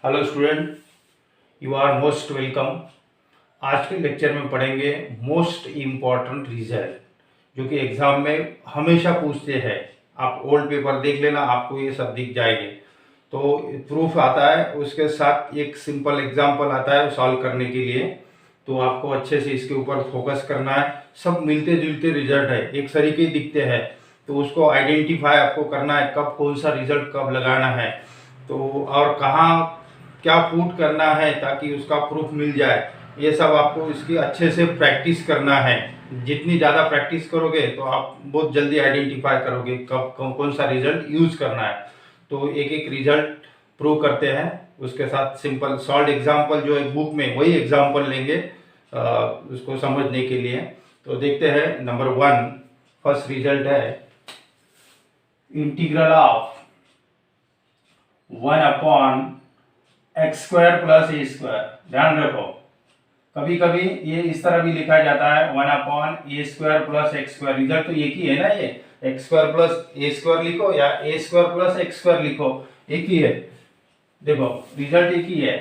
Hello student, you are most welcome. आज के lecture में पढ़ेंगे मोस्ट इम्पॉर्टेंट रिजल्ट जो कि एग्जाम में हमेशा पूछते हैं। आप ओल्ड पेपर देख लेना, आपको ये सब दिख जाएंगे। तो प्रूफ आता है, उसके साथ एक सिंपल एग्जाम्पल आता है सॉल्व करने के लिए। तो आपको अच्छे से इसके ऊपर फोकस करना है। सब मिलते जुलते रिजल्ट है, एक तरीके दिखते हैं, तो उसको आइडेंटिफाई आपको करना है, कब कौन सा रिजल्ट कब लगाना है, तो और कहाँ क्या पुट करना है ताकि उसका प्रूफ मिल जाए। ये सब आपको इसकी अच्छे से प्रैक्टिस करना है। जितनी ज़्यादा प्रैक्टिस करोगे तो आप बहुत जल्दी आइडेंटिफाई करोगे कब कौन सा रिजल्ट यूज करना है। तो एक एक रिजल्ट प्रूव करते हैं, उसके साथ सिंपल सॉल्व एग्जाम्पल जो है बुक में वही एग्जाम्पल लेंगे उसको समझने के लिए। तो देखते हैं नंबर 1, फर्स्ट रिजल्ट है integral of 1/x² plus a²। ध्यान रखो, कभी कभी ये इस तरह भी लिखा जाता है 1/a² प्लस x²। रिजल्ट तो एक ही है ना, ये x² प्लस a² लिखो या a² प्लस x² लिखो, एक ही है। देखो रिजल्ट एक ही है।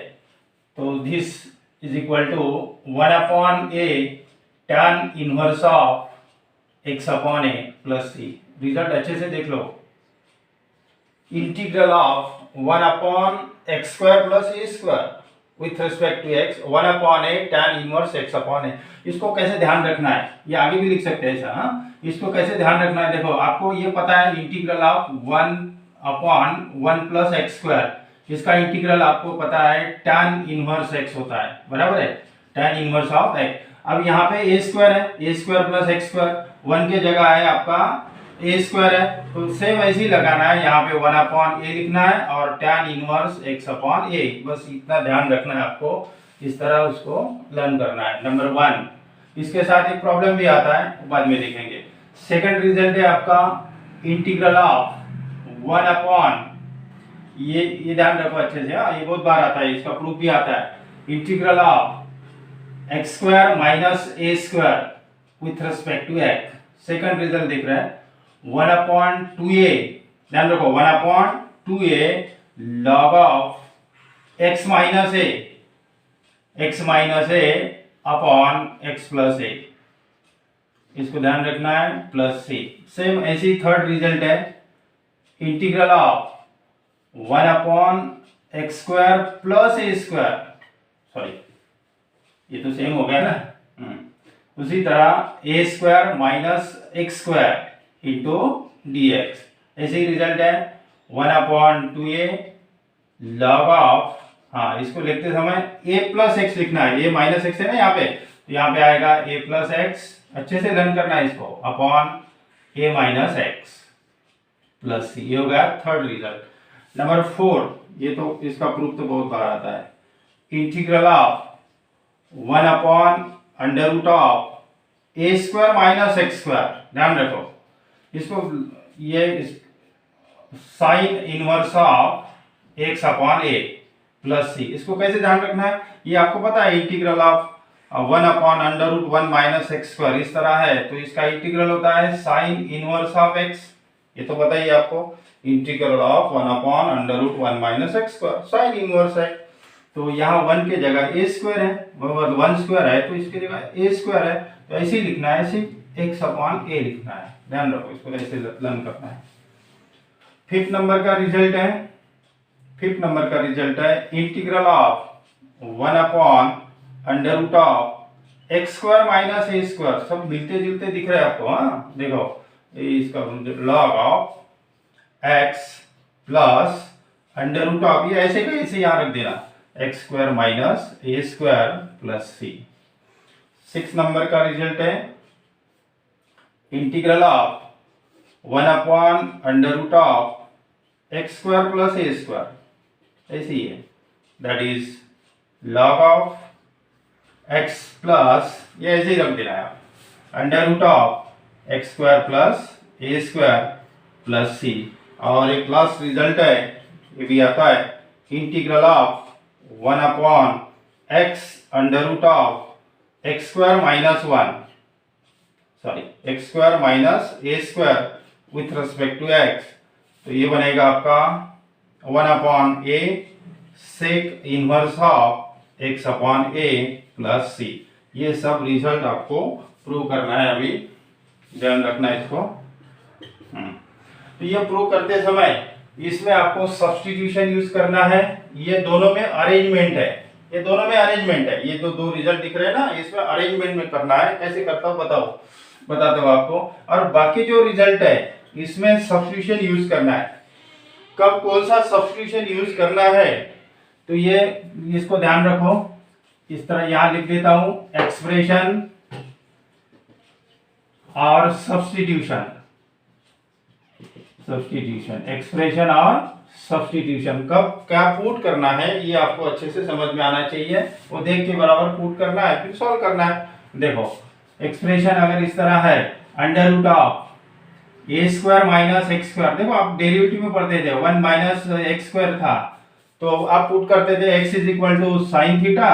तो this is equal to 1/a tan inverse of x/a plus c। Result अच्छे से देख लो, integral of 1/x² plus a² with respect to x 1/a tan inverse x/a। इसको कैसे ध्यान रखना है, ये आगे भी लिख सकते हैं ऐसा। इसको कैसे ध्यान रखना है, देखो आपको ये पता है इंटीग्रल ऑफ 1/1 प्लस x²। इसका इंटीग्रल आपको पता है tan इनवर्स x होता है, बराबर है, tan इनवर्स ऑफ x। अब यहाँ पे a² है, a² प्लस x², 1 के जगह है आपका a² है, तो सेम ऐसे ही लगाना है, यहाँ पे 1/a लिखना है और tan इनवर्स x/a। बस इतना ध्यान रखना है आपको, इस तरह उसको लर्न करना है। नंबर 1, इसके साथ एक प्रॉब्लम भी आता है, बाद में देखेंगे। सेकंड रिजल्ट है आपका इंटीग्रल ऑफ 1/, ये ध्यान रखो अच्छे से, ये बहुत बार आता है, इसका प्रूफ भी आता है। Integral of x² minus a² with respect to x। Second result दिख रहा है 1/2a। ध्यान रखो 1/2a log of x minus a upon x plus a। इसको ध्यान रखना है, प्लस c। सेम ऐसी थर्ड रिजल्ट है integral of 1/x² plus a²। Sorry, ये तो सेम हो गया ना। उसी तरह a² minus x² into dx। ऐसे ही रिजल्ट है 1/2a log ऑफ, इसको लिखते समय a प्लस x लिखना है, a माइनस x है ना यहाँ पे, तो यहाँ पे आएगा a प्लस x। अच्छे से लर्न करना है इसको, upon a minus x plus c। ये हो गया थर्ड रिजल्ट। नंबर 4, ये तो इसका प्रूफ तो बहुत बार आता है, integral of 1/√ऑफ a² minus x²। ध्यान रखो इसको, ये sign inverse of x/a plus c। इसको कैसे ध्यान रखना है, ये आपको पता है इंटीग्रल ऑफ 1/√1 माइनस x²। इस तरह है, तो इसका इंटीग्रल होता है साइन इनवर्स ऑफ x। ये तो पता ही है आपको, integral of 1/√1 minus x², sine inverse है। तो यहाँ 1 के जगह a² है, 1² है, तो इसके जगह a² है, तो ऐसे ही लिखना है, सिर्फ x/a लिखना है। ध्यान रखो, इसको ऐसे लर्न करना है। फिफ्थ नंबर का रिजल्ट है इंटीग्रल ऑफ 1/√ऑफ x² माइनस a²। सब मिलते जुलते दिख रहे हैं आपको। देखो इसका लॉग ऑफ x प्लस √ऑफ, ये ऐसे का ऐसे यहाँ रख देना, x² minus a² plus c। 6 number का रिजल्ट है इंटीग्रल ऑफ 1/√ऑफ x² प्लस a²। ऐसे ही है, that is log of x plus, ये ऐसे ही रख देना है आप, √of x² plus a² plus c। और एक लास्ट रिजल्ट है, ये भी आता है इंटीग्रल ऑफ 1/x √ऑफ x² minus 1, sorry x² minus a² with respect to x। तो ये बनेगा आपका 1/a sec inverse of x upon a plus c. ये सब रिजल्ट आपको प्रूव करना है, अभी ध्यान रखना है इसको। तो ये प्रूव करते समय इसमें आपको सब्स्टिट्यूशन यूज करना है। ये दोनों में अरेंजमेंट है, ये दोनों में अरेंजमेंट है। ये दो रिजल्ट दिख रहे हैं ना, इसमें अरेंजमेंट में करना है। कैसे करता हूँ बताता हूँ आपको। और बाकी जो रिजल्ट है इसमें सब्स्टिट्यूशन यूज करना है। कब कौन सा सब्स्टिट्यूशन यूज करना है, तो ये इसको ध्यान रखो। इस तरह यहां लिख देता हूं, एक्सप्रेशन और सब्स्टिट्यूशन। एक्सप्रेशन और सब्स्टिट्यूशन कब क्या पुट करना है, ये आपको अच्छे से समझ में आना चाहिए। वो देख के बराबर पुट करना है, फिर सॉल्व करना है। देखो एक्सप्रेशन अगर इस तरह है, under root of A square minus x square. देखो आप डेरिवेटिव में पढ़ते थे, 1 माइनस एक्स स्क्वायर था, तो आप पुट करते थे x is equal to sine theta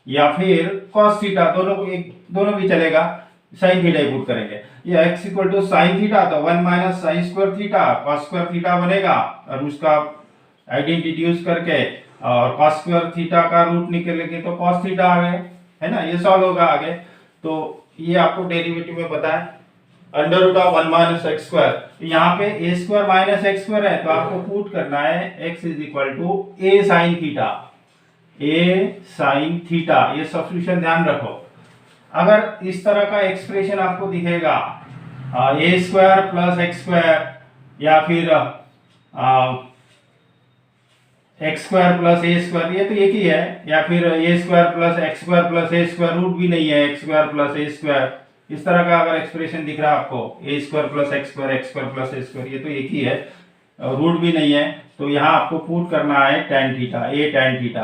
या फिर कॉस थीटा, दोनों भी चलेगा। साइन थीटा ही पुट करेंगे। ये x equal to sine theta, तो 1 minus sine square theta cos square theta बनेगा, और उसका आइडेंटिटी यूज करके और कॉस स्क्वायर थीटा का रूट निकलेंगे तो कॉस थीटा आ गए, है ना। ये सॉल्व होगा आगे। तो ये आपको डेरिवेटिव में पता है, under root of 1 minus x square. यहाँ पे a square minus x square है, तो आपको पुट करना है x is equal to a sine theta, a sine theta. ये सब्स्टिट्यूशन ध्यान रखो। अगर इस तरह का एक्सप्रेशन आपको दिखेगा, a square plus x square या फिर x square plus a square, ये तो एक ही है, या फिर a square plus x square plus a square, root भी नहीं है, x square plus a square. इस तरह का अगर एक्सप्रेशन दिख रहा है आपको, a square plus x square plus a square, ये तो एक ही है, रूट भी नहीं है, तो यहाँ आपको पुट करना है tan theta, A tan theta.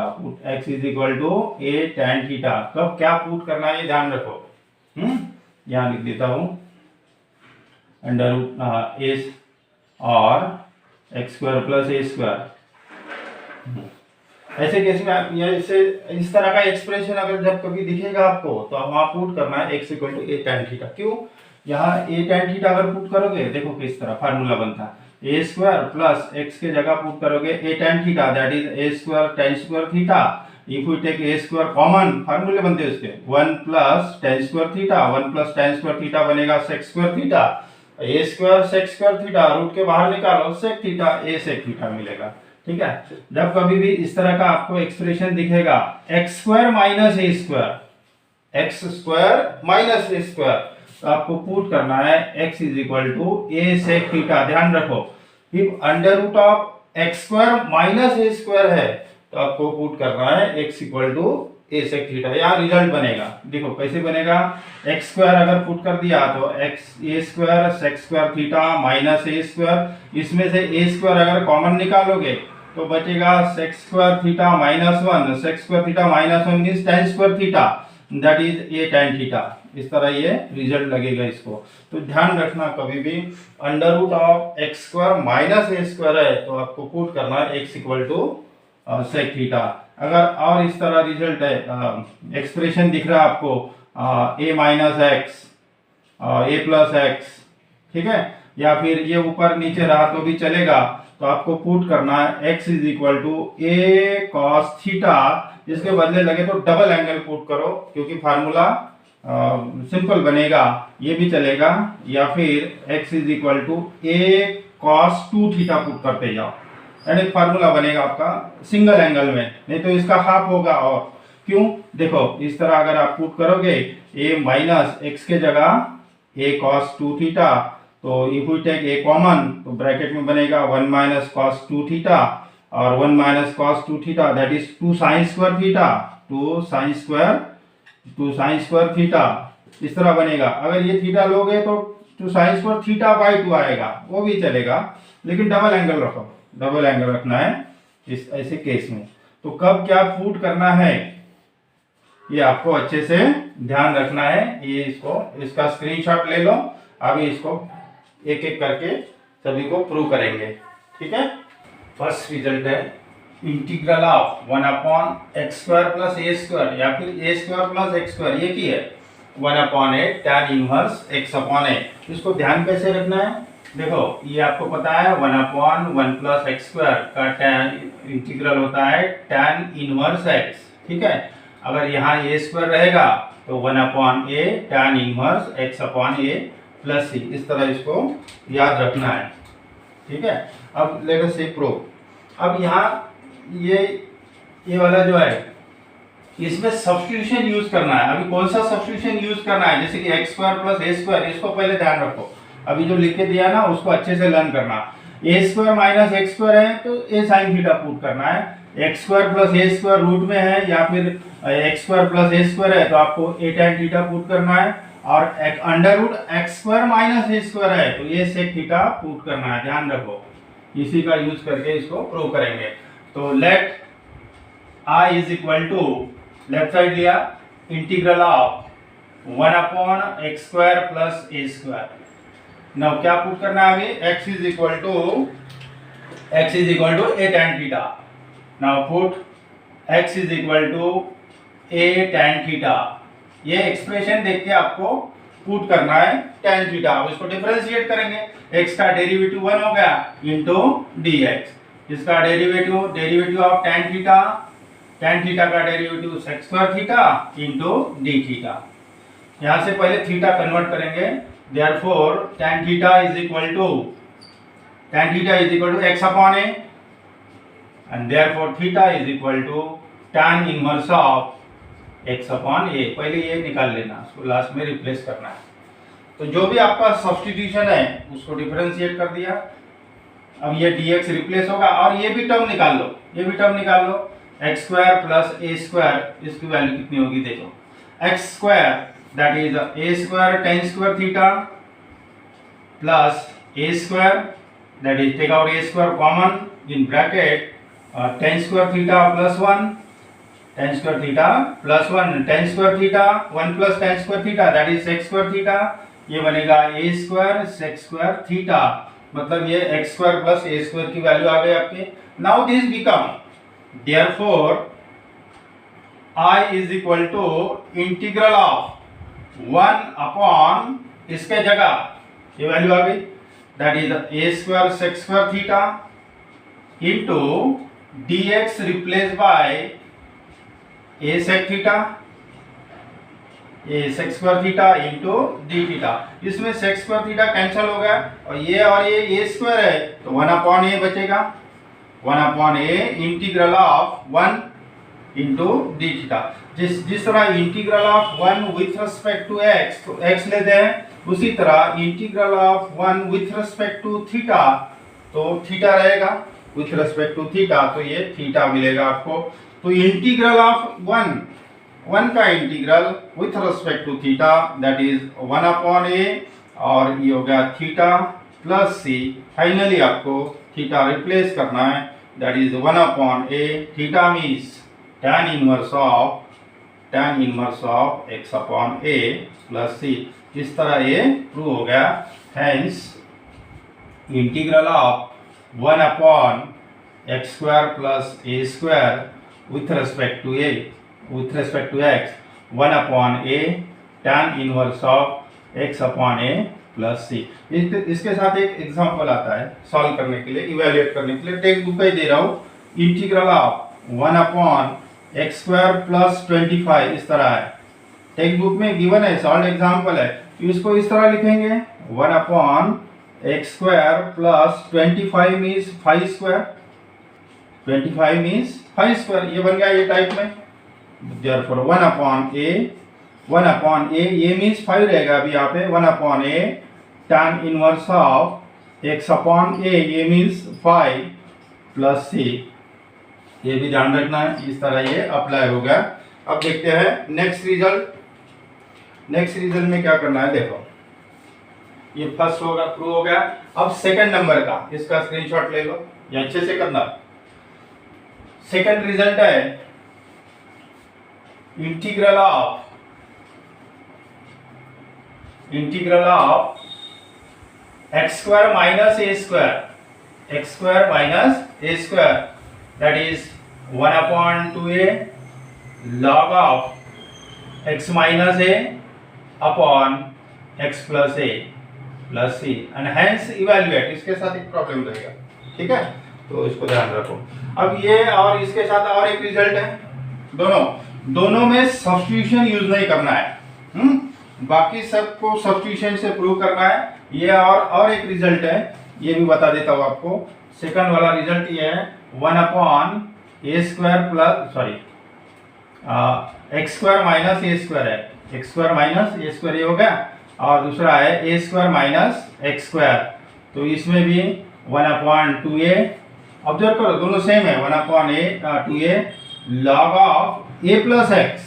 x is equal to A tan theta. कब क्या पुट करना है ये ध्यान रखो। यहाँ लिख देता हूँ, अंडर रूट ए और x square plus a square. ऐसे केस में आप इस तरह का एक्सप्रेशन अगर जब कभी दिखेगा आपको, तो वहां पुट करना है x equal to A tan theta. क्यों, यहाँ ए tan थीटा अगर पुट करोगे, देखो किस तरह फार्मूला बनता है, ए स्क्वायर प्लस एक्स के जगह पुट करोगे a tan theta, that is a square tan square theta. If you take a square common, फार्मूले बनते हैं उसके, 1 plus tan square theta, 1 plus tan square theta बनेगा sec square theta. A square sec square theta, root के बाहर निकालो sec theta, a sec theta मिलेगा। ठीक है। जब कभी भी इस तरह का आपको एक्सप्रेशन दिखेगा, एक्स स्क्वायर माइनस ए स्क्वायर, एक्स स्क्वायर माइनस ए स्क्वायर, तो आपको पुट करना है x is equal to A sec theta. ध्यान रखो, if under root of x square minus A square है, तो आपको पुट करना है x equal to A sec theta. यहाँ रिजल्ट बनेगा, देखो कैसे बनेगा। एक्स स्क्वायर अगर पुट कर दिया तो x a square sec square theta minus A square, इसमें से ए स्क्वायर अगर कॉमन निकालोगे तो बचेगा sec square theta minus 1, sec square theta minus 1 means tan square theta, that is A tan theta. इस तरह ये रिजल्ट लगेगा इसको। तो ध्यान रखना, कभी भी under root of x square minus A square है, तो आपको पुट करना है x equal to sec theta. अगर और इस तरह रिजल्ट है, एक्सप्रेशन दिख रहा है आपको a minus x, A plus x, ठीक है, या फिर ये ऊपर नीचे रहा तो भी चलेगा, तो आपको पुट करना है x is equal to A cos theta. इसके बदले लगे तो डबल एंगल पुट करो, क्योंकि फार्मूला सिंपल बनेगा, ये भी चलेगा, या फिर x is equal to A cos 2 theta put करते जाओ, यानी फार्मूला बनेगा आपका सिंगल एंगल में, नहीं तो इसका हाफ होगा। और क्यों, देखो इस तरह अगर आप पुट करोगे a माइनस एक्स के जगह ए कॉस 2 थीटा, तो if we take A common, तो ब्रैकेट में बनेगा 1 माइनस कॉस 2 थीटा, और 1 minus cos 2 theta that is 2 sine square theta, 2 sine square theta. इस तरह बनेगा। अगर ये थीटा लोगे तो 2 साइन स्क्वायर थीटा बाई 2 आएगा, वो भी चलेगा, लेकिन डबल एंगल रखो, डबल एंगल रखना है इस ऐसे केस में। तो कब क्या पुट करना है ये आपको अच्छे से ध्यान रखना है। ये इसका स्क्रीनशॉट ले लो, अभी इसको एक एक करके सभी को प्रूव करेंगे। ठीक है। फर्स्ट रिजल्ट है integral of 1 upon x square plus a square, या फिर a square plus x square, ये की है 1 upon a tan inverse x upon ए। इसको ध्यान कैसे रखना है, देखो ये आपको पता है 1/1 प्लस एक्स स्क्वायर का tan इंटीग्रल होता है tan इनवर्स x, ठीक है। अगर यहाँ ए स्क्वायर रहेगा तो 1/a tan inverse x/a plus c, इस तरह इसको याद रखना है, ठीक है। अब लेट अस सी प्रूव। अब यहाँ ये वाला जो है इसमें सब्स्टिट्यूशन यूज करना है। अभी कौन सा सब्स्टिट्यूशन यूज करना है, जैसे कि x square plus a square, इसको पहले ध्यान रखो। अभी जो लिख के दिया ना उसको अच्छे से लर्न करना। ए स्क्वायर माइनस एक्स स्क्वायर है तो ए साइन थीटा पुट करना है। X square plus a square root में है या फिर x square plus a square है तो आपको ए tan थीटा पुट करना है। और under root x square minus ए स्क्वायर है तो ये सेक थीटा पुट करना है, ध्यान रखो। इसी का यूज करके इसको प्रूव करेंगे। तो let I is equal to, left side लिया, integral of 1/x square plus a square. Now क्या पुट करना है अभी, x is equal to a tan theta. Now put x is equal to a tan theta. ये expression देख के आपको put करना है tan थीटा। अब इसको डिफरेंशिएट करेंगे, x का डेरिवेटिव 1 हो गया इनटू dx। इसका डेरिवेटिव ऑफ tan थीटा का derivative sec square theta into d theta. यहां से पहले थीटा कन्वर्ट करेंगे, therefore tan theta is equal to x/a and therefore theta is equal to tan inverse of x/a। पहले ये निकाल लेना, उसको लास्ट में रिप्लेस करना है। तो जो भी आपका सब्स्टिट्यूशन है उसको डिफरेंशिएट कर दिया। अब ये dx रिप्लेस होगा और ये भी टर्म निकाल लो, x square plus a square, इसकी वैल्यू कितनी होगी देखो, x square that is a square tan square theta plus a square, that is take out a square common in bracket, tan square theta plus 1, tan square theta plus 1, tan square theta 1 plus tan square theta that is sec square theta। ये बनेगा a square sec square theta, मतलब ये x square plus a square की value आ गई आपके। now this become, therefore I is equal to integral of 1/, इसके जगह ये वैल्यू आ गई, that is a square sec square theta into dx replace bye a sec theta, a sec square theta into d theta. इसमें sec square theta cancel हो गया और ये a square है तो 1/a बचेगा, 1/a integral of 1 into d theta. जिस तरह integral of 1 with respect to x, तो x लेते हैं, उसी तरह integral of 1 with respect to theta, तो थीटा रहेगा विथ रिस्पेक्ट टू थीटा, तो ये थीटा मिलेगा आपको। तो इंटीग्रल ऑफ 1 का integral with respect to theta that is 1/a और ये हो गया थीटा प्लस सी। फाइनली आपको थीटा रिप्लेस करना है, that is 1/a, theta means tan inverse of x/a plus c. इस तरह ये प्रूव हो गया। Hence integral of 1/x square plus a square with respect to x 1/a tan inverse of x/a plus c. इसके साथ एक example आता है सॉल्व करने के लिए, इवैल्यूएट करने के लिए। टेक्स्ट बुक पे दे रहा हूँ, integral of 1/x square plus 25 इस तरह है। टेक्स्ट बुक में गिवन है, सॉल्व एग्जांपल है, तो इसको इस तरह लिखेंगे 1/x square plus 25 means 5 square, 25 means 5 square, ये बन गया ये टाइप में। therefore 1/a ये मीन्स 5 रहेगा अभी यहाँ पे, 1/a tan inverse of x/a ये मीन्स 5 प्लस c। ये भी ध्यान रखना है, इस तरह ये अप्लाई हो गया। अब देखते हैं नेक्स्ट रिजल्ट। नेक्स्ट रिजल्ट में क्या करना है देखो, ये फर्स्ट होगा प्रूव हो गया। अब सेकंड नंबर का, इसका स्क्रीनशॉट ले लो, ये अच्छे से करना। सेकंड रिजल्ट है integral of x square minus A square, x square minus A square that is 1/2a log of x minus a upon x plus a plus C and hence evaluate, इसके साथ एक problem रहेगा, ठीक है, तो इसको ध्यान रखो। अब ये और इसके साथ और एक रिजल्ट है, दोनों में सब्स्टिट्यूशन यूज नहीं करना है, बाकी सबको सब्स्टिट्यूशन से प्रूव करना है। ये और एक रिजल्ट है, ये भी बता देता हूँ आपको। सेकंड वाला रिजल्ट ये है 1/a² plus sorry x² minus a² है, x² माइनस a² ये हो गया, और दूसरा है a² माइनस x², तो इसमें भी 1/2a, ऑब्जर्व करो दोनों सेम है, 1/2a log of a plus x,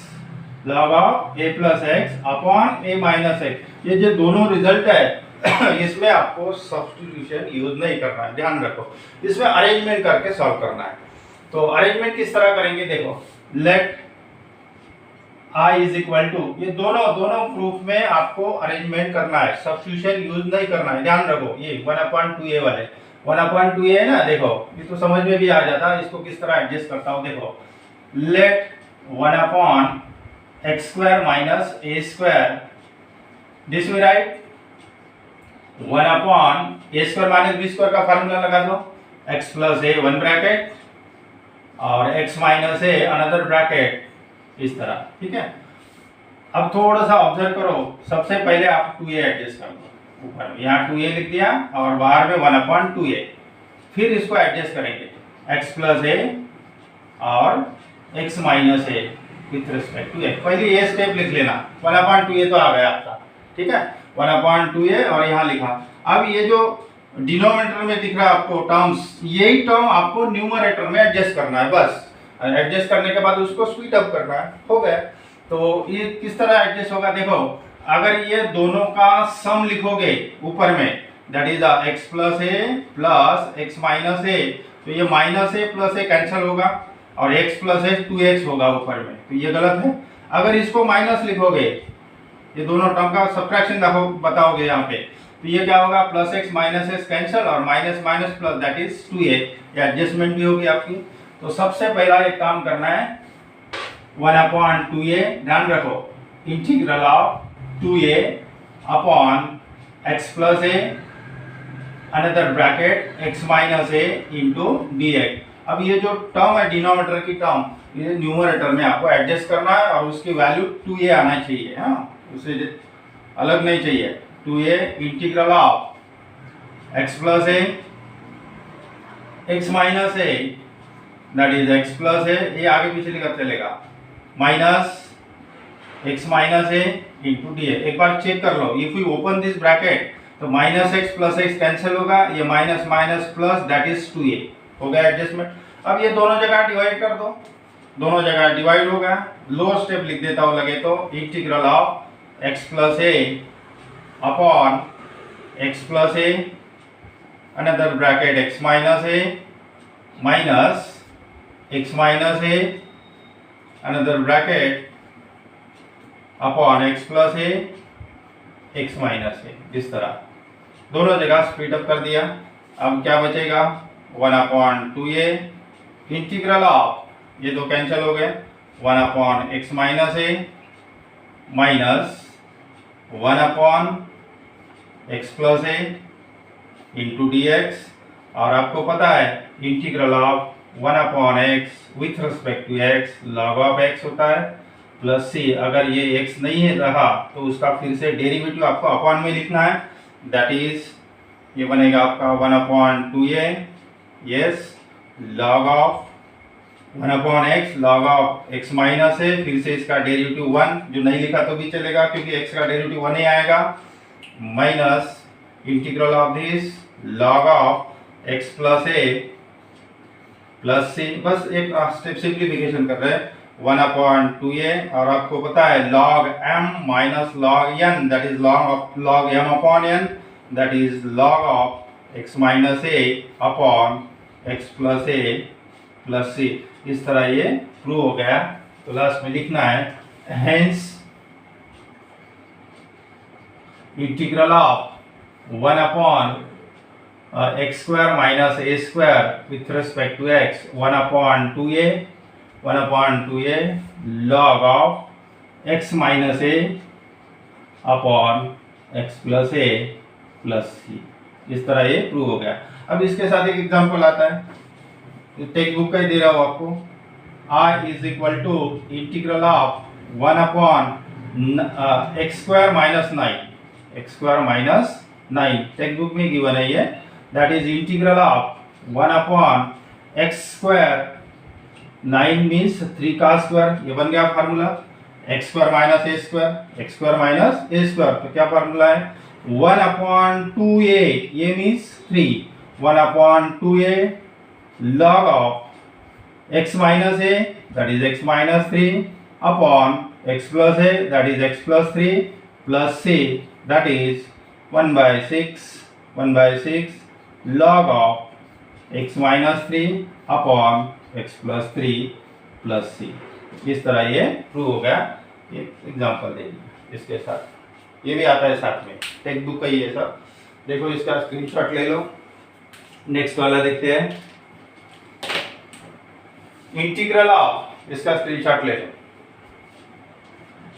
log of a plus x upon a minus x। ये जो दोनों रिजल्ट है इसमें आपको सब्स्टिट्यूशन यूज नहीं करना है, ध्यान रखो, इसमें अरेंजमेंट करके सॉल्व करना है। तो अरेंजमेंट किस तरह करेंगे, देखो, let I is equal to, ये दोनों प्रूफ में आपको अरेंजमेंट करना है, सब्स्टिट्यूशन यूज नहीं करना है, ध्यान रखो। ये 1/2a वाले 1/2a है ना, देखो ये तो समझ में भी आ जाता है, इसको किस तरह एडजस्ट करता हूँ, देखो, let 1/x² minus a², this we write 1/a² minus b² का फार्मूला लगा दो, x प्लस a 1 ब्रैकेट और x minus a another bracket, इस तरह, ठीक है। अब थोड़ा सा ऑब्जर्व करो, सबसे पहले आप 2a एडजस्ट कर दो, ऊपर में यहाँ 2a लिख दिया और बाहर में 1/2a, फिर इसको एडजस्ट करेंगे x प्लस a और x minus a with respect to a। पहले ये स्टेप लिख लेना, 1/2a तो आ गया आपका, ठीक है, 1/2a और यहाँ लिखा। अब ये जो डिनोमिनेटर में दिख रहा है आपको टर्म्स, यही टर्म आपको न्यूमरेटर में एडजस्ट करना है, बस एडजस्ट करने के बाद उसको स्प्लिट अप करना है, हो गया। तो ये किस तरह एडजस्ट होगा, देखो, अगर ये दोनों का सम लिखोगे ऊपर में, that is x plus a plus x minus a, तो ये minus a plus a cancel होगा और x प्लस a 2x होगा ऊपर में, तो ये गलत है। अगर इसको माइनस लिखोगे, ये दोनों टर्म का सब्ट्रैक्शन बताओगे यहाँ पे, तो ये क्या होगा, plus x minus x cancel और minus minus plus, that is 2a, ये एडजस्टमेंट भी होगी आपकी। तो सबसे पहला एक काम करना है, 1/2a, ध्यान रखो, integral of 2a upon x plus a another bracket x minus a into dx। अब ये जो टर्म है डिनोमिनेटर की टर्म, ये न्यूमरेटर में आपको एडजस्ट करना है और उसकी वैल्यू 2a आना चाहिए, हाँ, उसे अलग नहीं चाहिए। 2a integral of x plus a x minus a, that is x plus a, ये आगे पीछे लिखा चलेगा, minus x minus a into d. एक बार चेक कर लो, if you open this bracket तो minus x plus x cancel होगा, ये minus minus plus, that is 2a, हो गया एडजस्टमेंट। अब ये दोनों जगह डिवाइड कर दो, दोनों जगह डिवाइड हो गया। लोअर स्टेप लिख देता हूँ लगे तो, integral of x plus a upon x plus a another bracket x minus a minus x minus a another bracket upon x plus a x minus a, इस तरह दोनों जगह स्प्लिट अप कर दिया। अब क्या बचेगा, 1/2a इंटीग्रल ऑफ, ये दो कैंसिल हो गए, 1/x minus a minus 1/x plus a into dx। और आपको पता है integral of 1/x with respect to x log of x होता है, प्लस c, अगर ये x नहीं है रहा तो उसका फिर से डेरिवेटिव आपको अपॉन में लिखना है, दैट इज ये बनेगा आपका 1/2a, yes, log of 1/x log of x minus है, फिर से इसका डेरिवेटिव 1, जो नहीं लिखा तो भी चलेगा क्योंकि x का डेरिवेटिव 1 ही आएगा, minus integral of this log of x plus a plus c, बस एक स्टेप सिंप्लीफिकेशन कर रहे हैं, 1/2a, और आपको पता है log m minus log n, that is log m upon n, that is log of x minus a upon x plus a plus c। इस तरह ये प्रूव हो गया। तो लास्ट में लिखना है, hence integral of 1/x² minus a² with respect to x 1/2a log of x minus a upon x plus a plus c. इस तरह ये प्रूव हो गया। अब इसके साथ एक एग्जांपल आता है, टेक्स्ट बुक का ही दे रहा हूँ आपको। I is equal to integral of 1 upon x square minus 9, X square minus 9 textbook में गिवन है ये, that is integral of 1 upon x square 9 means 3 का स्क्वायर, ये बन गया फार्मूला, एक्स स्क्वायर माइनस ए स्क्वायर, एक्स स्क्वायर माइनस ए square. तो क्या formula है, 1 अपॉन 2a, ये means 3, 1 upon 2a log of x minus a, that is x minus 3 upon x plus a, that is x plus 3 plus c, that is 1 by 6 log of x minus 3 upon x plus 3 plus c। इस तरह ये prove हो गया। एक example दे दिया इसके साथ, ये भी आता है साथ में, टेक्स्ट बुक का ही है सब। देखो इसका स्क्रीनशॉट ले लो। नेक्स्ट वाला देखते हैं, इंटीग्रल ऑफ, इसका स्क्रीनशॉट ले लो।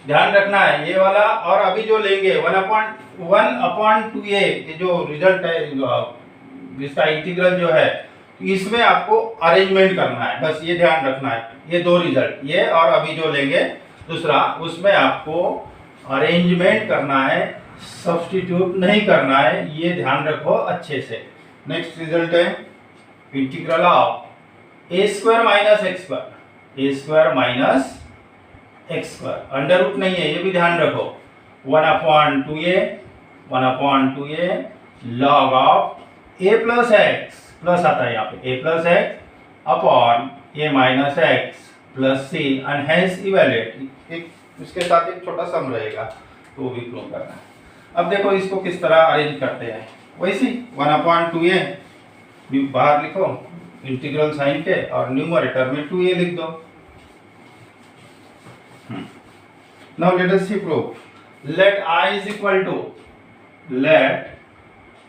ध्यान रखना है ये वाला, और अभी जो लेंगे 1/2a, ये जो रिजल्ट है इसका इंटीग्रल जो है, इसमें आपको अरेंजमेंट करना है, बस ये ध्यान रखना है। ये दो रिजल्ट, ये और अभी जो लेंगे दूसरा, उसमें आपको अरेंजमेंट करना है, सब्स्टिट्यूट नहीं करना है, ये ध्यान रखो अच्छे से। नेक्स्ट रिजल्ट है integral of A square minus x square, a square minus x square, under root नहीं है, ये भी ध्यान रखो। 1/2a log of a plus x, plus आता है यहाँ पे, a plus x upon a minus x plus C, and hence evaluate. एक इसके साथ एक छोटा सम रहेगा, तो वो भी प्रूव करना है। अब देखो इसको किस तरह अरेंज करते हैं, वैसे 1/2a बाहर लिखो इंटीग्रल साइन के, और न्यूमरेटर में 2a लिख दो। Now let us see proof. Let i is equal to, let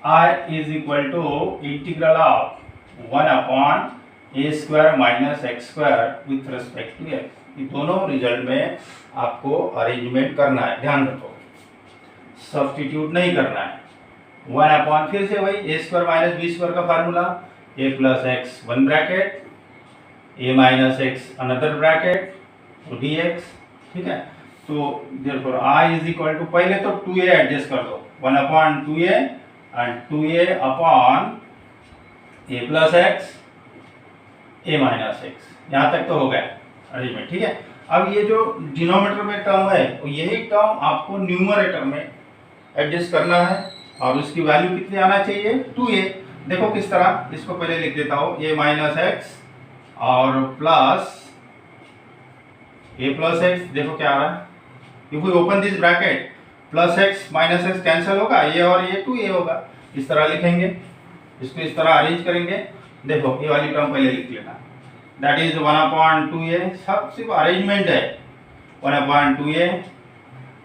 i is equal to integral of 1/a square minus x square with respect to x। ये दोनों result में आपको arrangement करना है, ध्यान रखो, सब्स्टिट्यूट नहीं करना है। 1/, फिर से वही a square minus b square का formula, a plus x one bracket, a minus x another bracket, तो dx, ठीक है। तो therefore i is equal to, पहले तो 2a एडजस्ट कर दो, 1/2a and 2a upon a plus x, a minus x, यहाँ तक तो हो गया अरेंजमेंट, ठीक है। अब ये जो डिनोमिनेटर में टर्म है, यही टर्म आपको न्यूमरेटर में एडजस्ट करना है, और उसकी वैल्यू कितनी आना चाहिए, 2a। देखो किस तरह, इसको पहले लिख देता हूँ, a माइनस एक्स और प्लस a प्लस एक्स, देखो क्या आ रहा है, if we open this bracket, plus x minus x cancel होगा, ये और ये 2a होगा, इस तरह लिखेंगे, इसको इस तरह अरेंज करेंगे। देखो ये वाली टर्म पहले लिख लेना, दैट इज 1/2a, सब सिर्फ अरेंजमेंट है। 1/2a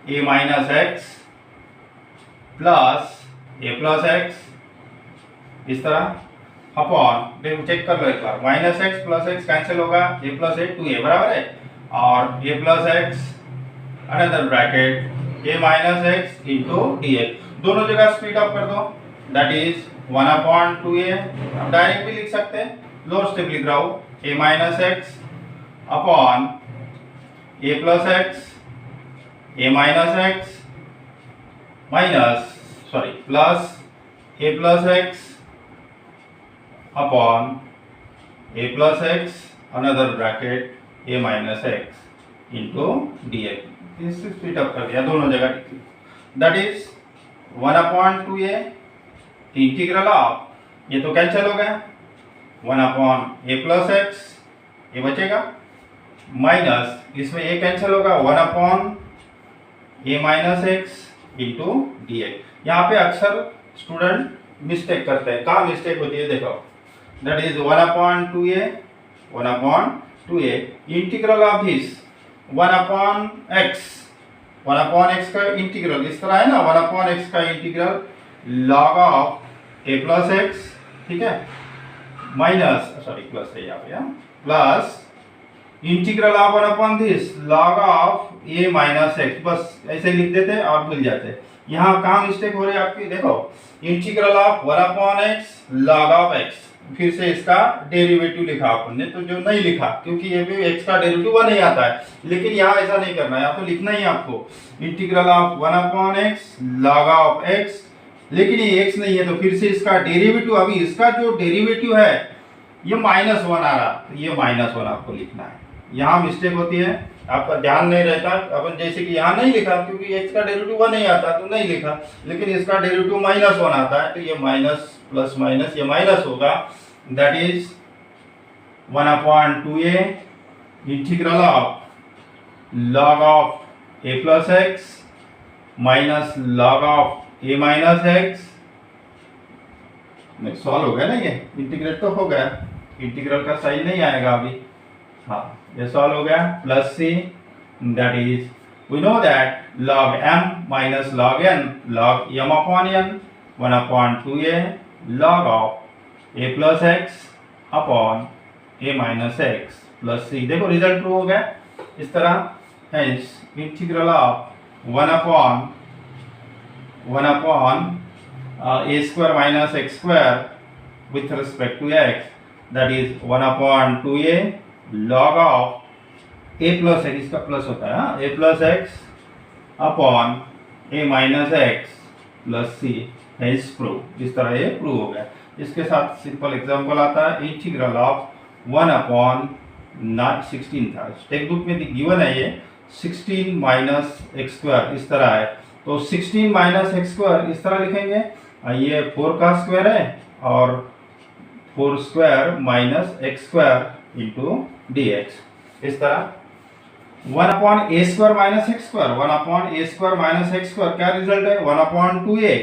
a minus x plus a plus x, इस तरह अपॉन, देखो चेक कर लो एक बार, minus x plus x cancel होगा, a प्लस a 2a बराबर है, और a plus x another bracket a minus x into dx, दोनों जगह स्पीड अप कर दो, दैट इज 1/2a। अब डायरेक्ट भी लिख सकते हैं, लोअर स्टेप लिख रहा हूँ, a minus x upon a plus x, a minus x minus sorry plus a plus x upon a plus x another bracket a minus x into dx, इससे speed up कर दिया दोनों जगह, that is 1/2a integral of, ये तो cancel हो गया, 1/a plus x, ये बचेगा, माइनस इसमें a कैंसिल होगा, 1/a minus x into dx। यहाँ पे अक्सर स्टूडेंट मिस्टेक करते हैं, कहाँ मिस्टेक होती है देखो, that is 1/2a integral of this 1/x, 1/x का इंटीग्रल इस तरह है ना, 1/x का integral log of a plus x, ठीक है, माइनस सॉरी प्लस है यहाँ पे, plus integral of 1/this log of a minus x, बस ऐसे लिख देते और भूल जाते, यहाँ कहाँ मिस्टेक हो रही है आपकी, देखो integral of 1/x log of x, फिर से इसका डेरिवेटिव लिखा अपन ने, तो जो नहीं लिखा क्योंकि ये भी x का डेरिवेटिव 1 नहीं आता है, लेकिन यहाँ ऐसा नहीं करना है, यहाँ तो लिखना ही आपको integral of 1/x log of x, लेकिन ये x नहीं है तो फिर से इसका डेरिवेटिव, अभी इसका जो डेरिवेटिव है ये -1 आ रहा, तो ये -1 आपको लिखना है। यहाँ मिस्टेक होती है, आपका ध्यान नहीं रहता, अपन जैसे कि यहाँ नहीं लिखा क्योंकि x का डेरिवेटिव 1 नहीं आता तो नहीं लिखा, लेकिन इसका डेरिवेटिव -1 आता है, तो ये माइनस प्लस माइनस ये माइनस होगा, that is 1/2a integral of log of a plus x minus log of a minus x. Solve हो गया ना, ये इंटीग्रेट तो हो गया, इंटीग्रल का साइन नहीं आएगा अभी, हाँ ये सॉल्व हो गया, plus c that is we know that log m minus log n log m upon n 1/2a log of a plus x upon a minus x plus c. देखो result prove हो गया इस तरह, hence integral of 1/a square minus x square with respect to x, that is 1/2a log of a plus x, इसका plus होता है हाँ, a plus x upon a minus x plus c है prove. इस तरह ये prove हो गया। इसके साथ सिंपल एग्जांपल आता है इंटीग्रल ऑफ 1/16 था, टेक्स्ट बुक में गिवन है ये 16 माइनस एक्स स्क्वायर इस तरह है, तो 16 माइनस एक्स स्क्वायर इस तरह लिखेंगे, ये 4 का स्क्वायर है और 4 square minus x square into d x, इस तरह 1/a square minus x square 1/a square minus x square क्या रिजल्ट है 1/2a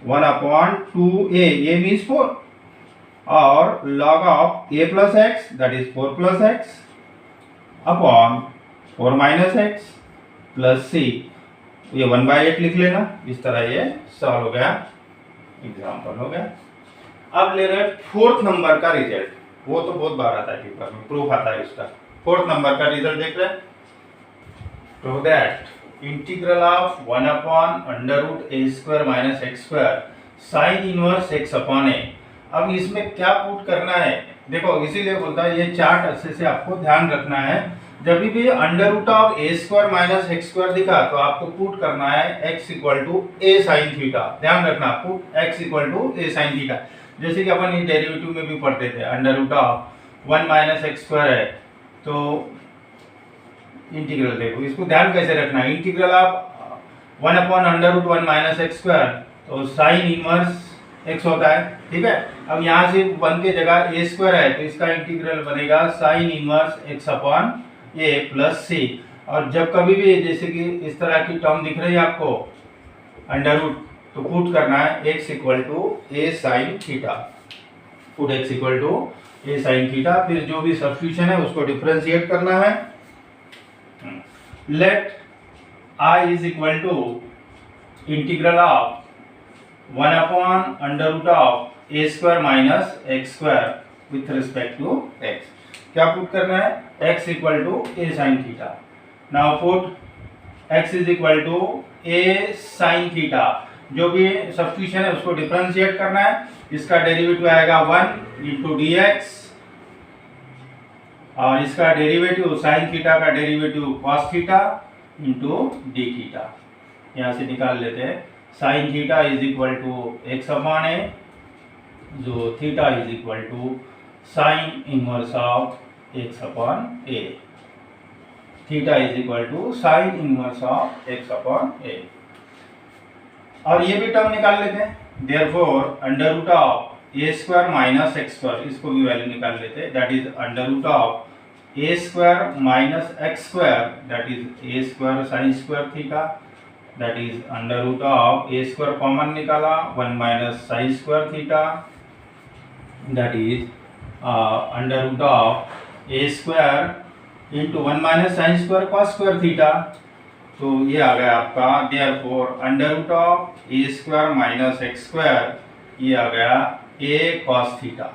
1/2a ये मीन्स 4 और log of a plus x that is 4 plus x upon 4 minus x plus c, ये 1/8 लिख लेना, इस तरह ये सॉल्व हो गया, एग्जाम्पल हो गया। अब ले रहे फोर्थ नंबर का रिजल्ट, वो तो बहुत बार आता है पेपर में, प्रूफ आता है इसका। फोर्थ नंबर का रिजल्ट देख रहे हैं, तो that integral of 1/√a square minus x square sine inverse x upon a। अब इसमें क्या पुट करना है, देखो इसीलिए बोलता है ये चार्ट अच्छे से आपको ध्यान रखना है, जब भी √a square minus x square दिखा तो आपको पुट करना है x equal to a sine theta, ध्यान रखना put x equal to a sine theta, जैसे कि अपन डेरिवेटिव में भी पढ़ते थे √1 माइनस एक्स स्क्वायर है, तो इंटीग्रल देखो इसको ध्यान कैसे रखना है, integral of 1/√1 minus x square तो साइन इनवर्स x होता है, ठीक है। अब यहाँ से 1 के जगह a स्क्वायर है तो इसका इंटीग्रल बनेगा sine inverse x upon a plus c, और जब कभी भी जैसे कि इस तरह की टर्म दिख रही है आपको अंडर तो पुट करना है x equal to a sine theta, put x equal to a sine theta, फिर जो भी सब्स्टिट्यूशन है उसको डिफरेंशिएट करना है। Let I is equal to integral of 1/√a square minus x square with respect to x, क्या put करना है x equal to a sine theta, now put x is equal to a sine theta, जो भी substitution है उसको differentiate करना है, इसका डेरिवेटिव आएगा 1 इंटू डी एक्स और इसका डेरिवेटिव साइन थीटा का derivative cos theta into d theta, यहाँ से निकाल लेते हैं, sine theta is equal to x upon a, जो theta is equal to sine inverse of x upon a, theta is equal to sine inverse of x upon a, और ये भी term निकाल लेते हैं, therefore under of A square minus x square, इसको भी value निकाल लेते हैं, that is under of A square minus x square that is a square sine square theta, that is under of A square common निकाला 1 minus sine square theta, that is under of A square into 1 minus sine square cos square theta, तो ये आ गया आपका therefore under of A square minus x square, ये आ गया ए cos theta,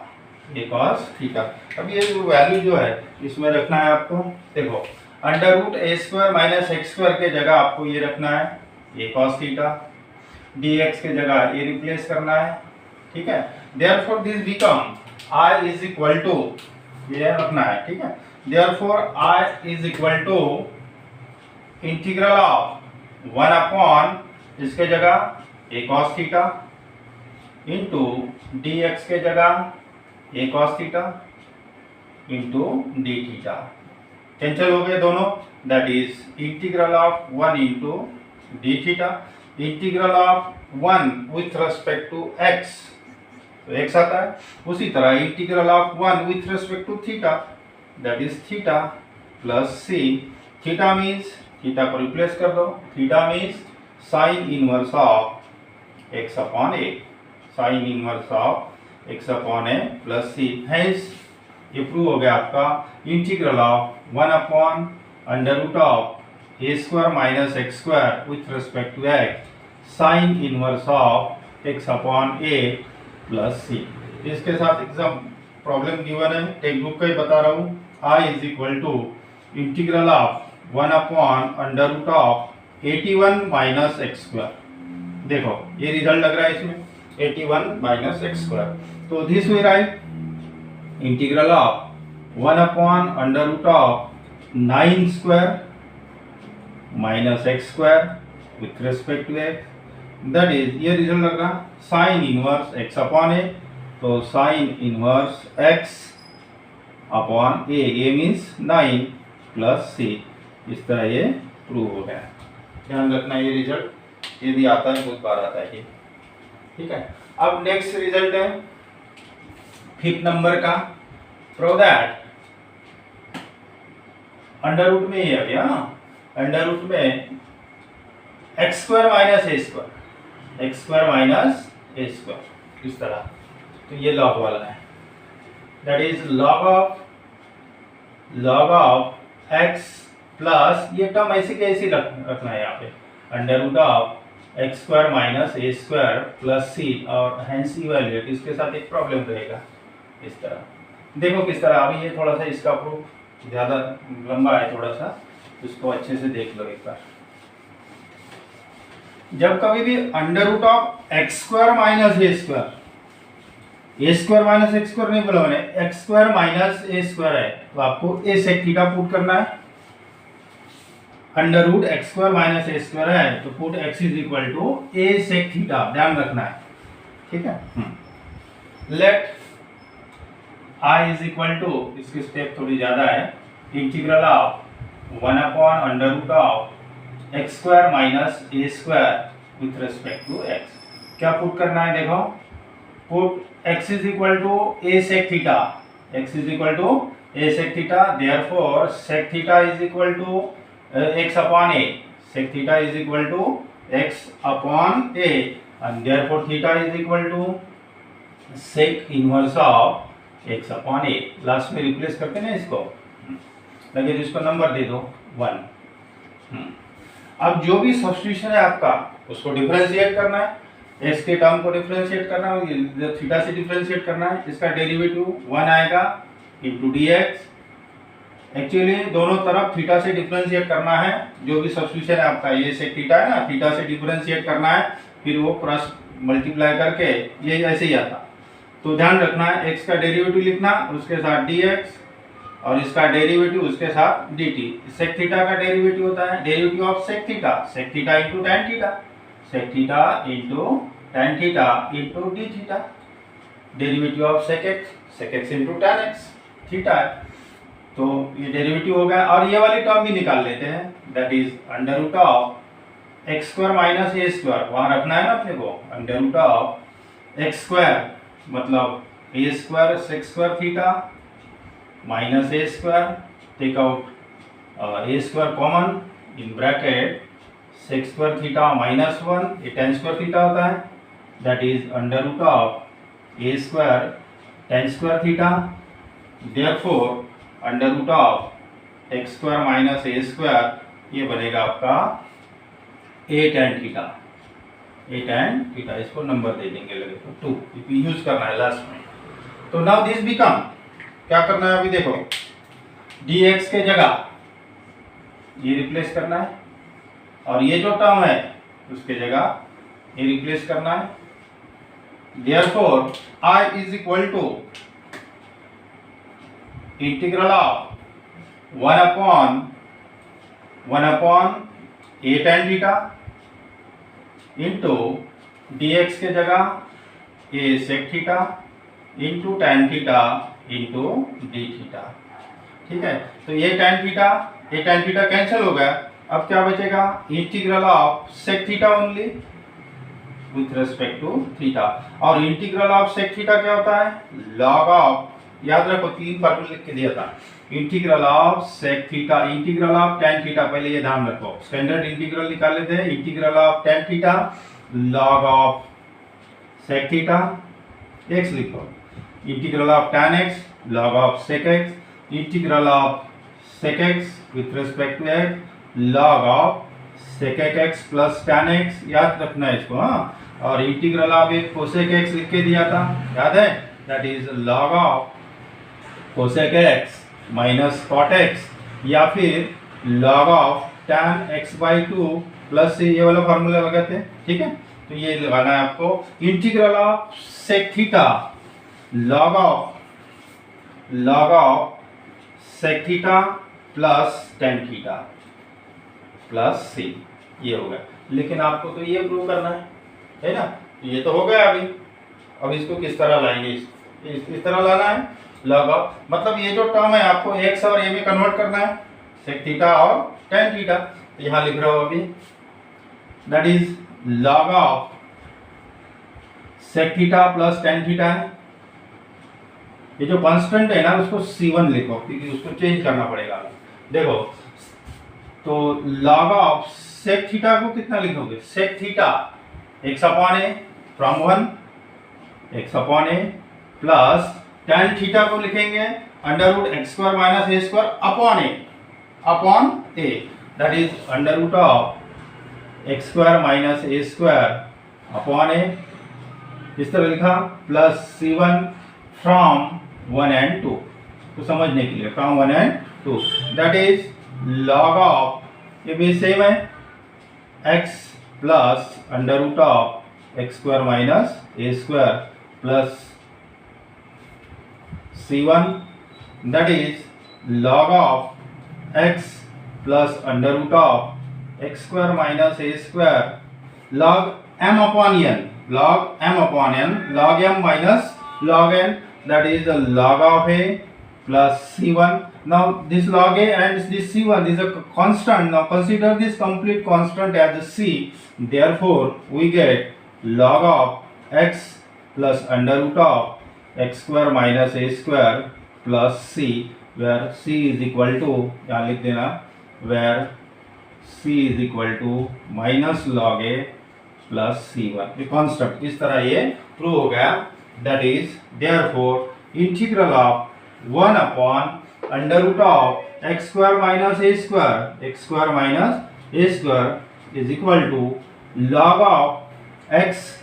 ए cos theta. अब ये जो वैल्यू जो है इसमें रखना है आपको, देखो अंडर रूट ए स्क्वायर माइनस एक्स स्क्वायर के जगह आपको ये रखना है ए कॉस थीटा, dx के जगह a रिप्लेस करना है, ठीक है। Therefore this become i is equal to, ये रखना है, ठीक है। Therefore i is equal to integral of 1 upon इसके जगह a cos theta into dx के जगह a cos theta into d theta, cancel हो गए दोनों, that is integral of 1 into d theta, integral of 1 with respect to x, तो x आता है, उसी तरह integral of 1 with respect to theta, that is theta plus c, theta means, theta को replace कर दो, theta means sine inverse of x upon a, sine inverse of x upon a plus c, हेंस ये prove हो गया आपका integral of 1 upon under root of A square minus x square with respect to x sine inverse of x upon a plus c. इसके साथ exam problem given है, textbook का ही बता रहा हूँ। I is equal to integral of 1 upon under root of 81 minus x square, देखो ये result लग रहा है इसमें 81 माइनस एक्स स्क्वायर, तो this we write integral of 1 upon under root of 9 square minus x square with respect to x, that is ये result लग रहा sine inverse x upon a, तो sine inverse x upon a means 9 plus c, इस तरह ये prove हो गया। ध्यान रखना ये रिजल्ट ये भी आता है, बहुत बार आता है ये, ठीक है। अब नेक्स्ट रिजल्ट है 5th नंबर का, प्रूव दैट अंडर रूट में ही है अभी, अंडर रूट में एक्स स्क्वायर माइनस ए स्क्वायर, एक्स स्क्वायर माइनस ए स्क्वायर, इस तरह, तो ये लॉग वाला है, that is log of x plus, ये टर्म ऐसी कैसी रखना है यहाँ पे, under root of x square minus A square plus c, और हेंस इवैल्यूएट, इसके साथ एक प्रॉब्लम रहेगा इस तरह, देखो किस तरह। अभी ये थोड़ा सा इसका प्रूफ ज़्यादा लंबा है, थोड़ा सा इसको अच्छे से देख लो एक बार। जब कभी भी under root of x square minus A square minus x square नहीं बोला मैंने, एक्स स्क्वायर माइनस ए स्क्वायर है, तो आपको ए सेक थीटा पुट करना है। Under root x square minus ए स्क्वायर है, तो put x is equal to A sec theta, ध्यान रखना है, ठीक है। Let I is equal to, इसकी स्टेप थोड़ी ज्यादा है, integral of 1 upon under root of x square minus A square with respect to x, क्या पुट करना है देखो, put x is equal to A sec theta, x is equal to A sec theta, therefore sec theta is equal to x upon a, sec theta is equal to x upon a, and therefore theta is equal to sec inverse of x upon a, last में replace करते ना इसको, लगे इसको number दे दो 1। अब जो भी सब्स्टिट्यूशन है आपका उसको डिफरेंशिएट करना है, एक्स के टर्म को डिफरेंशिएट करना है, थीटा से डिफरेंशिएट करना है, इसका डेरिवेटिव 1 आएगा इंटू डी एक्स, एक्चुअली दोनों तरफ थीटा से डिफरेंशिएट करना है, जो भी सब्स्टिट्यूशन है आपका ये से थीटा है ना, थीटा से डिफरेंशिएट करना है, फिर वो क्रॉस मल्टीप्लाई करके ये ऐसे ही आता, तो ध्यान रखना है x का डेरिवेटिव लिखना, उसके साथ dx और इसका डेरिवेटिव उसके साथ dt। sec थीटा का डेरिवेटिव होता है derivative of sec theta into tan theta, sec theta into tan theta into d theta, derivative of sec x into tan x theta है, तो ये डेरिवेटिव हो गया। और ये वाली टर्म भी निकाल लेते हैं, that is under root of x square minus A square, वहां रखना है ना अपने को, under root of x square मतलब a square sec square theta minus A square, take out a square common in bracket sec square theta minus 1, ये tan square theta होता है, that is under root of A square tan square theta, therefore under root of x square minus A square ये बनेगा आपका ए tan theta, A tan theta, इसको number दे देंगे लगे तो 2 यूज करना है लास्ट में। तो नाउ दिस बिकम, क्या करना है अभी देखो, dx के जगह ये रिप्लेस करना है, और ये जो टर्म है उसके जगह ये रिप्लेस करना है। Therefore I is equal to integral of 1 upon a tan theta into dx के जगह a sec theta into tan theta into d theta. ठीक है, तो ये tan थीटा कैंसिल हो गया। अब क्या बचेगा, integral of sec theta only with respect to theta. और इंटीग्रल ऑफ sec थीटा क्या होता है, लॉग ऑफ, याद रखो 3 फॉर्मूला लिख के दिया था, integral of sec theta, integral of tan theta, पहले ये ध्यान रखो, स्टैंडर्ड इंटीग्रल निकाल लेते हैं। Integral of tan theta log of sec theta, x लिखो, integral of tan x log of sec x, integral of sec x with respect to x log of sec x plus tan x, याद रखना है इसको। हाँ, और integral of एक cosec x लिख के दिया था, याद है, that is log of cosec x minus cot x, या फिर log of tan x by 2 plus ये वाला फॉर्मूला लगाते हैं। ठीक है, तो ये लगाना है आपको, integral of sec theta log of sec theta plus tan theta plus c, ये हो गया। लेकिन आपको तो ये प्रूव करना है ना, ये तो हो गया अभी। अब इसको किस तरह लाएंगे, इस तरह लाना है, लॉग ऑफ, मतलब ये जो टर्म है आपको x और a में कन्वर्ट करना है, sec थीटा और tan थीटा। तो यहाँ लिख रहा हूँ अभी, that is log of sec theta plus tan theta है। ये जो कांस्टेंट है ना उसको c1 लिखो, क्योंकि उसको चेंज करना पड़ेगा। देखो, तो लॉग ऑफ sec थीटा को कितना लिखोगे, sec theta x upon a from 1 x upon a plus tan theta को लिखेंगे under root x square minus a square upon a, that is under root of x square minus a square upon a, इस तरह लिखा, plus c1 from 1 and 2, तो समझने के लिए from 1 and 2, that is log of, ये भी same है, x plus under root of x square minus a square plus c1, that is log of x plus under root of x square minus a square log m upon n, log m minus log n, that is the log of a plus c1. Now this log a and this c1 is a constant. Now consider this complete constant as c. Therefore we get log of x plus under root of x square minus a square plus c, where c is equal to, यहाँ लिख देना, where c is equal to minus log a plus c1, ये constant। इस तरह ये prove हो गया। That is, therefore, integral of 1 upon under root of x square minus a square is equal to log of x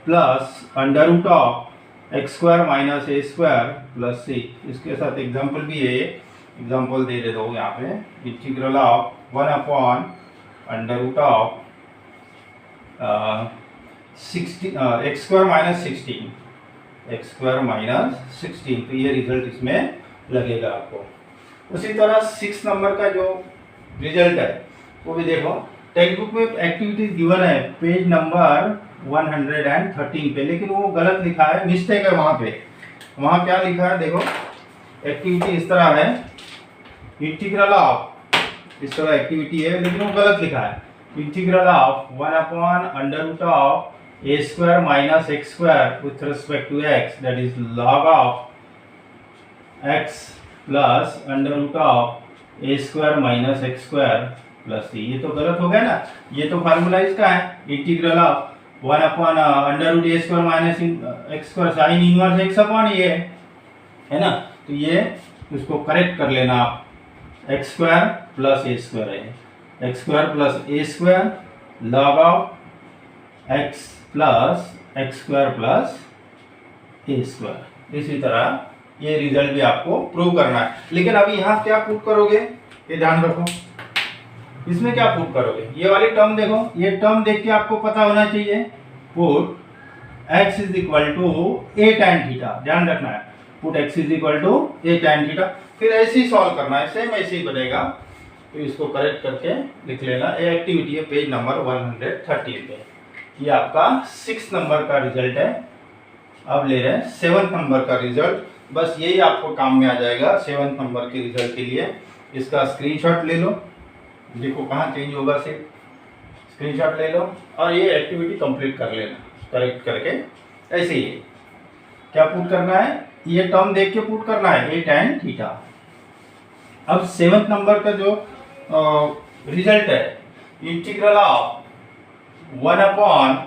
plus under root of x square minus a square plus c। इसके साथ example भी है, example दे दो यहाँ पे, integral of 1 upon under root of x square minus 16, x square minus 16, तो ये result इसमें लगेगा आपको। उसी तरह 6 नंबर का जो रिजल्ट है वो भी देखो, टेक्स्ट बुक में एक्टिविटीज गिवन है पेज नंबर 113 पे, लेकिन वो गलत लिखा है, मिस्टेक है वहाँ पे। वहाँ क्या लिखा है देखो, एक्टिविटी इस तरह है, इंटीग्रल ऑफ, इस तरह एक्टिविटी है लेकिन वो गलत लिखा है, integral of 1 upon under root of a square minus x square with respect to x, that is log of x plus under root of a square minus x square plus c। ये तो गलत हो गया ना, ये तो formula इसका है, integral of 1 upon under root a square minus x square sin inverse x upon ये है ना, तो ये उसको करेक्ट कर लेना आप, x square plus a square है, x square plus a square log of x plus x square plus a square. इसी तरह ये रिजल्ट भी आपको प्रूव करना है। लेकिन अभी यहाँ क्या पुट करोगे, ये ध्यान रखो, इसमें क्या पुट करोगे, ये वाली टर्म देखो, ये टर्म देख के आपको पता होना चाहिए put x is equal to a tan theta, ध्यान रखना है, put x is equal to a tan theta. फिर ऐसे ही सॉल्व करना है, सेम ऐसे ही बनेगा। तो इसको करेक्ट करके लिख लेना। ये एक्टिविटी है पेज नंबर 113 पे। ये आपका 6 नंबर का रिजल्ट है। अब ले रहे हैं 7 नंबर का रिजल्ट। बस यही आपको काम में आ जाएगा 7 नंबर के रिजल्ट के लिए। इसका स्क्रीनशॉट ले लो, देखो कहाँ चेंज होगा, सिर्फ स्क्रीनशॉट ले लो और ये एक्टिविटी कंप्लीट कर लेना करेक्ट करके। ऐसे ही क्या पुट करना है, ये टर्म देख के पुट करना है, a tan थीटा। अब 7 नंबर का जो रिजल्ट है, integral of 1 upon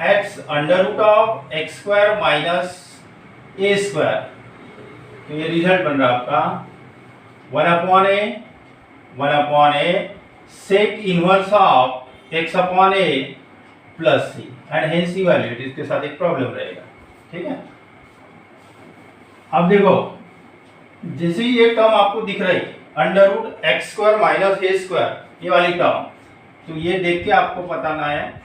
x under root of x square minus a square. तो ये रिजल्ट बन रहा है आपका 1 upon a sec inverse of x upon a plus c and hence evaluate. इसके साथ एक प्रॉब्लम रहेगा, ठीक है। अब देखो, जैसे ही ये टर्म आपको दिख रही under root x square minus ए स्क्वायर, ये वाली टर्म, तो ये देख के आपको बताना है,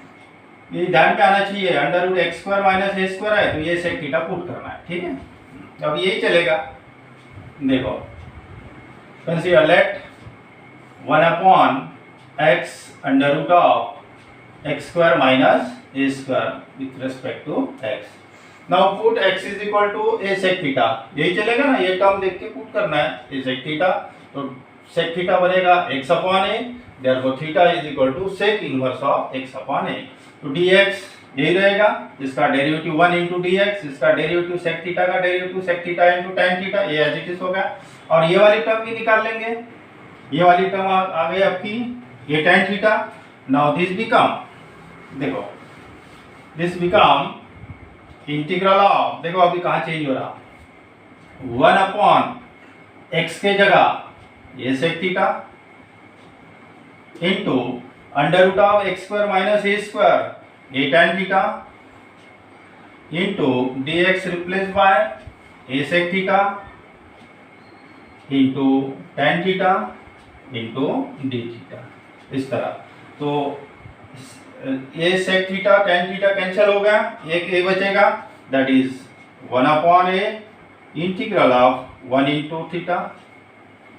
ये ध्यान पे आना चाहिए, under root x square minus ए स्क्वायर है तो ये सेक थीटा पुट करना है, ठीक है। अब यही चलेगा, देखो consider let 1 upon x under root of x square minus A square with respect to x. Now put x is equal to a sec theta, यही चलेगा ना, ये टर्म देख के पुट करना है a sec थीटा। तो sec थीटा बनेगा x upon a, therefore theta is equal to sec inverse of x upon a। तो dx यही रहेगा, इसका डेरिवेटिव 1 इंटू dx, इसका डेरिवेटिव sec थीटा का derivative sec theta into tan theta, ये as it is होगा। और ये वाली टर्म भी निकाल लेंगे, ये वाली टर्म आ गई आपकी a tan theta. Now this become, देखो दिस बिकम इंटीग्रल ऑफ, देखो अभी कहाँ चेंज हो रहा, 1 अपॉन एक्स के जगह ये sec theta into under root of x square minus A square a tan theta into dx replace by a sec theta into tan theta into d theta, इस तरह। तो a sec theta tan theta cancel हो गया, एक a बचेगा, that is 1 upon a integral of 1 into theta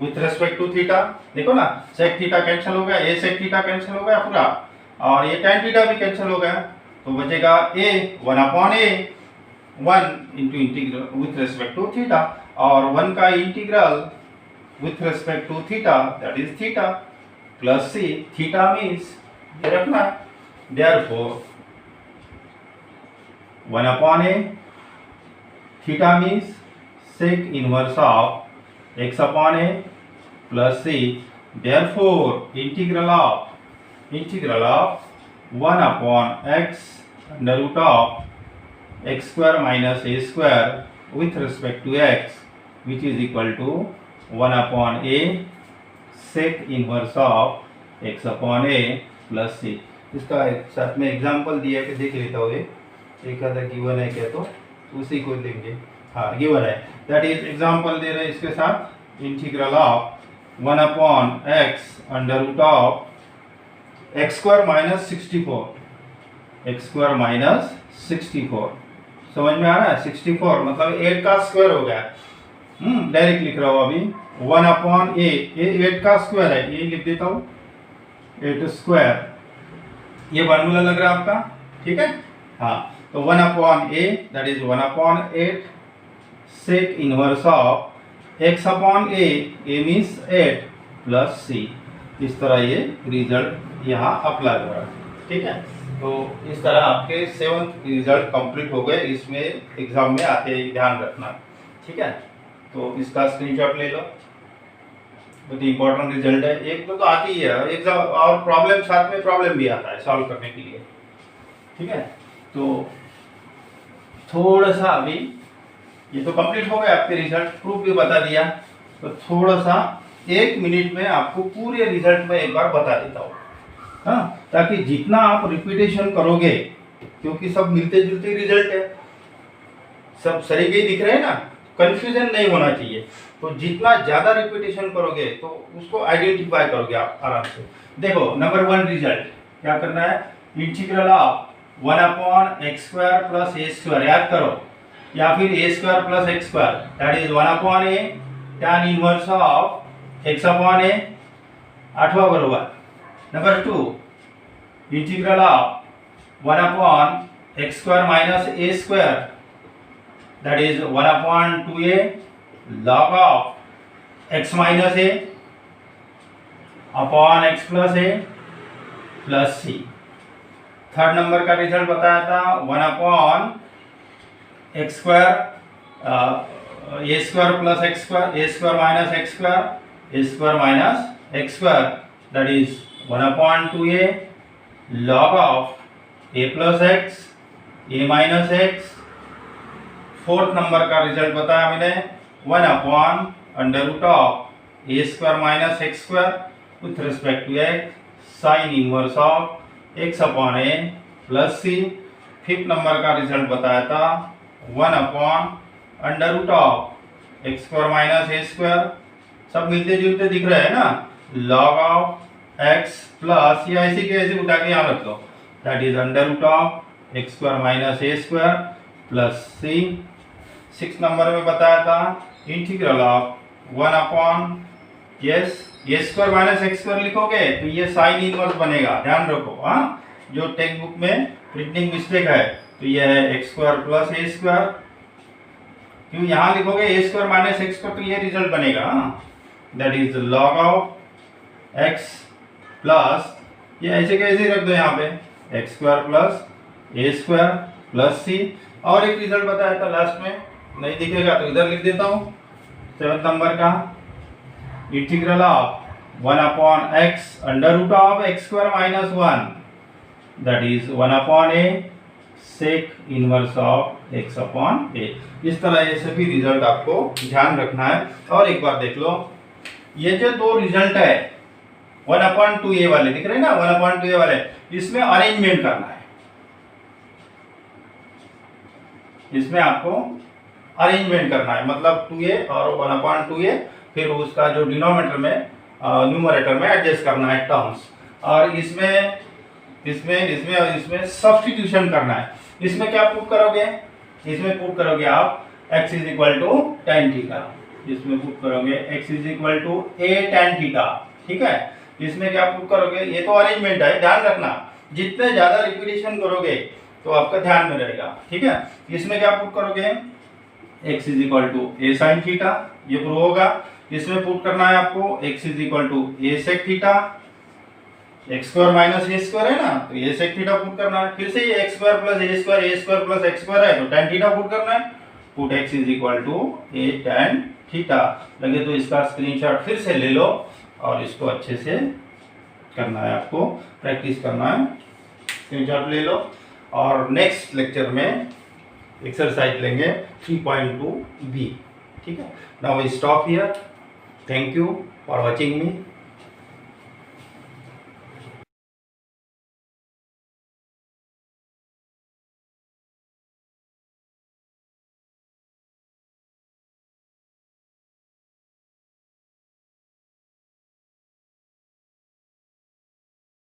with respect to theta. देखो ना, sec theta cancel हो गया, ए सेक थीटा कैंसिल हो गया पूरा, और ये tan थीटा भी कैंसिल हो गया, तो बचेगा a 1 upon a 1 into integral with respect to theta, और 1 का integral with respect to theta that is theta plus c. Theta means ये रखना, therefore 1 upon a, theta means sec inverse of x upon a plus c, therefore integral of 1 upon x under root of x square minus a square with respect to x, which is equal to 1 upon a sec inverse of x upon a plus c। इसका एक साथ में example दिया कि देख लेता हूँ, एक आधा गिवन है क्या, तो उसी को लेंगे। हाँ गिवन है, दैट इज एग्जाम्पल दे रहे हैं इसके साथ, integral of 1 upon x under root of x square minus 64, x square minus 64, समझ में आ रहा है। 64 मतलब 8 का स्क्वायर हो गया, डायरेक्ट लिख रहा हूँ अभी, 1 अपॉन ए, 8 का स्क्वायर है, ये लिख देता हूँ 8 स्क्वायर, ये फॉर्मूला लग रहा है आपका, ठीक है। हाँ, तो 1 upon a that is 1 upon 8 sec inverse of x upon a means 8 plus c. इस तरह ये रिजल्ट यहाँ अप्लाई हो रहा है, ठीक है। तो इस तरह आपके 7th रिजल्ट कंप्लीट हो गए, इसमें एग्जाम में आते ही ध्यान रखना, ठीक है। तो इसका स्क्रीनशॉट ले लो, बहुत इंपॉर्टेंट रिजल्ट है। एक तो आती ही है एग्जाम, और प्रॉब्लम साथ में प्रॉब्लम भी आता है सॉल्व करने के लिए, ठीक है। तो थोड़ा सा अभी ये तो कंप्लीट हो गया आपके रिजल्ट, प्रूफ भी बता दिया, तो थोड़ा सा 1 मिनट में आपको पूरे रिजल्ट में एक बार बता देता हूँ, हाँ, ताकि जितना आप रिपीटेशन करोगे, क्योंकि सब मिलते जुलते रिजल्ट है, सब सरीके ही दिख रहे हैं ना, कंफ्यूजन नहीं होना चाहिए। तो जितना ज़्यादा रिपीटेशन करोगे तो उसको आइडेंटिफाई करोगे आप आराम से। देखो नंबर 1 रिजल्ट क्या करना है, integral of 1 upon x square plus a square, याद करो, या फिर a square plus x square, that is 1 upon a tan inverse of x upon a, 8वां बरोबर। Number 2 integral of 1 upon x square minus A square, that is 1 upon 2a log of x minus a upon x plus a plus c. Third number का result बताया था 1 upon x square a square plus x square, a square minus x square, a square minus x square, that is 1 upon 2a log of a plus x a minus x. Fourth number का result बताया मैंने 1 upon under root of A square minus x square with respect to x sine inverse of x upon a plus c. Fifth number का result बताया था 1 upon under root of x square minus A square, सब मिलते जुलते दिख रहे हैं ना, लॉग ऑफ एक्स प्लस, ये ऐसे के ऐसे उठा के यहाँ रख लो, that is under root of x square minus A square plus c. Six number में बताया था integral of 1 upon yes a square minus x square लिखोगे तो ये साइन इनवर्स बनेगा, ध्यान रखो। हाँ, जो टेक्स्ट बुक में प्रिंटिंग मिस्टेक है तो ये है x square plus a square, क्यों यहाँ लिखोगे ए स्क्वायर माइनस एक्स स्क्वायर तो ये रिजल्ट बनेगा, that is log of x plus, ये ऐसे कैसे रख दो यहाँ पे x square plus a square plus c. और एक रिजल्ट बताया था लास्ट में, नहीं दिखेगा तो इधर लिख देता हूँ, 7 नंबर का integral of 1 upon x under root of x square minus 1, that is 1 upon a sec inverse of x upon a. इस तरह ये सभी रिजल्ट आपको ध्यान रखना है। और एक बार देख लो, ये जो दो रिजल्ट है 1 अपॉन 2a वाले दिख रहे हैं ना, 1 अपॉन 2a वाले, इसमें अरेंजमेंट करना है, इसमें आपको अरेंजमेंट करना है, मतलब 2a और 1 अपॉन 2a, फिर उसका जो डिनोमिनेटर में न्यूमरेटर में एडजस्ट करना है टर्म्स, और इसमें और इसमें सब्स्टिट्यूशन करना है। इसमें क्या पुट करोगे, इसमें पुट करोगे आप x is equal to tan theta, इसमें पुट करोगे x is equal to a tan theta, ठीक है। इसमें क्या पुट करोगे, ये तो अरेंजमेंट है, ध्यान रखना, जितने ज्यादा रिपीटेशन करोगे तो आपका ध्यान में रहेगा, ठीक है। इसमें क्या पुट करोगे x is equal to a sin theta, ये प्रूव होगा। इसमें पुट करना है आपको x is equal to a sec theta, x square minus A square है ना, तो ए सेक थीटा पुट करना है। फिर से ये x square plus a square plus x square है तो tan थीटा पुट करना है, put x is equal to A tan theta. लगे तो इसका स्क्रीनशॉट फिर से ले लो और इसको अच्छे से करना है, आपको प्रैक्टिस करना है, स्क्रीनशॉट ले लो। और नेक्स्ट लेक्चर में एक्सरसाइज लेंगे 3.2b, ठीक है। Now we stop here, thank you for watching me.